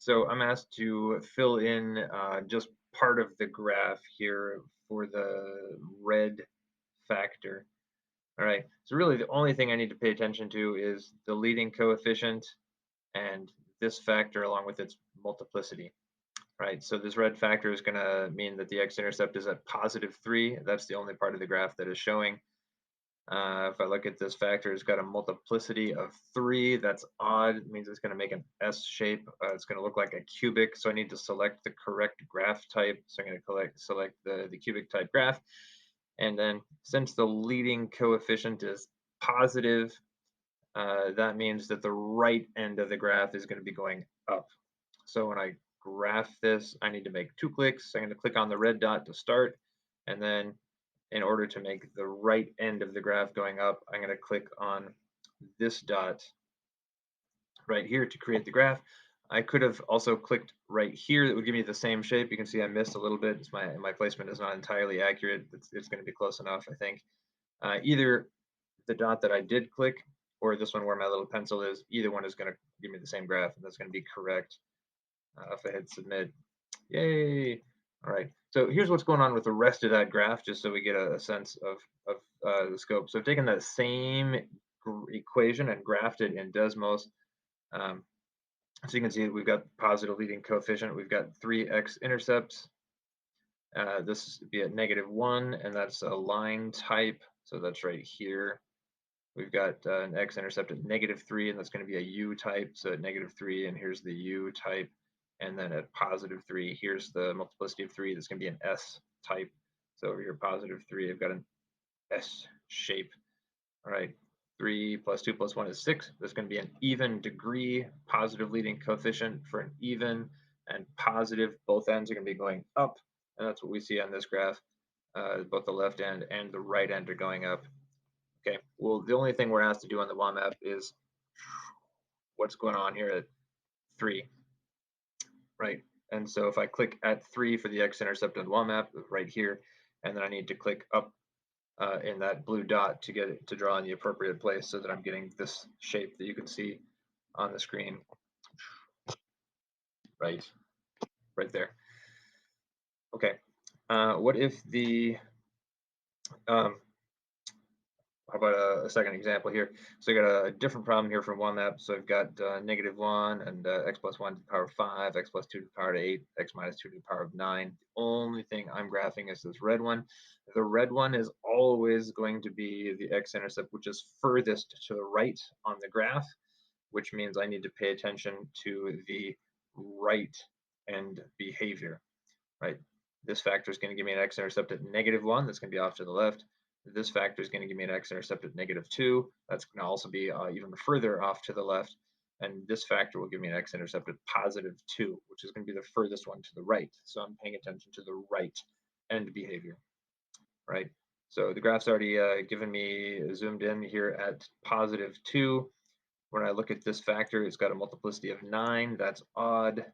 So I'm asked to fill in just part of the graph here for the red factor. All right. So really the only thing I need to pay attention to is the leading coefficient and this factor along with its multiplicity. Right. So this red factor is going to mean that the x-intercept is at +3. That's the only part of the graph that is showing. If I look at this factor, it's got a multiplicity of 3. That's odd. It means it's going to make an S shape. It's going to look like a cubic. So I need to select the correct graph type. So I'm going to select the cubic type graph. And then since the leading coefficient is positive, that means that the right end of the graph is going to be going up. So when I graph this, I need to make 2 clicks. I'm going to click on the red dot to start, and then in order to make the right end of the graph going up, I'm going to click on this dot right here to create the graph. I could have also clicked right here. That would give me the same shape. You can see I missed a little bit. My placement is not entirely accurate. It's going to be close enough, I think. Either the dot that I did click or this one where my little pencil is, either one is going to give me the same graph, and that's going to be correct. If I hit submit, yay! All right, so here's what's going on with the rest of that graph, just so we get a sense of the scope. So I've taken that same equation and graphed it in Desmos. Um, so you can see we've got positive leading coefficient. We've got 3 x-intercepts. This would be at -1, and that's a line type. So that's right here. We've got an x-intercept at -3, and that's going to be a u-type. So at -3, and here's the u-type. And then at +3, here's the multiplicity of 3. That's going to be an s-type. So over here, +3, I've got an S shape. All right, 3 plus 2 plus 1 is 6. That's going to be an even degree, positive leading coefficient for an even, and positive. Both ends are going to be going up, and that's what we see on this graph. Both the left end and the right end are going up. Okay, well, the only thing we're asked to do on the WAMAP is what's going on here at 3, right? And so if I click at 3 for the x-intercept on the WAMAP right here, and then I need to click up in that blue dot to get it to draw in the appropriate place so that I'm getting this shape that you can see on the screen right there. Okay, what if the um, how about a second example here? So I got a different problem here from WAMAP. So I've got -1 and x plus 1 to the power of 5, x plus 2 to the power of 8, x minus 2 to the power of 9. The only thing I'm graphing is this red one. The red one is always going to be the x-intercept, which is furthest to the right on the graph, which means I need to pay attention to the right end behavior, right? This factor is going to give me an x-intercept at -1. That's going to be off to the left. This factor is going to give me an x-intercept at -2. That's going to also be even further off to the left. And this factor will give me an x-intercept at +2, which is going to be the furthest one to the right. So I'm paying attention to the right end behavior, right? So the graph's already given me zoomed in here at +2. When I look at this factor, it's got a multiplicity of 9. That's odd.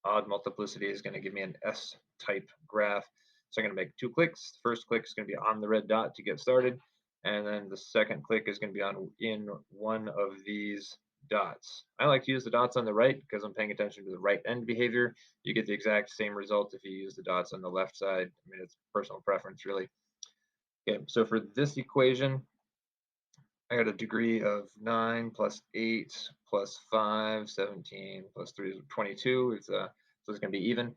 Odd multiplicity is going to give me an S-type graph. So I'm going to make 2 clicks. The first click is going to be on the red dot to get started. And then the second click is going to be on in one of these dots. I like to use the dots on the right because I'm paying attention to the right end behavior. You get the exact same result if you use the dots on the left side. I mean, it's personal preference, really. Okay, so for this equation, I got a degree of 9 plus 8 plus 5, 17 plus 3 is 22. So it's going to be even.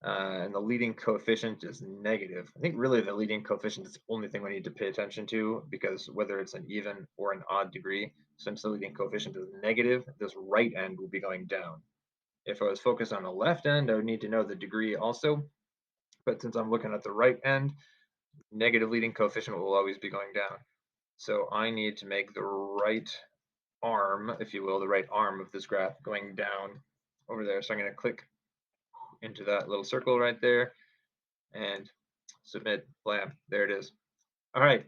And the leading coefficient is negative. I think really the leading coefficient is the only thing we need to pay attention to, because whether it's an even or an odd degree, since the leading coefficient is negative, this right end will be going down. If I was focused on the left end, I would need to know the degree also. But since I'm looking at the right end, negative leading coefficient will always be going down. So I need to make the right arm, if you will, the right arm of this graph going down over there. So I'm going to click into that little circle right there and submit. Blam, there it is. All right,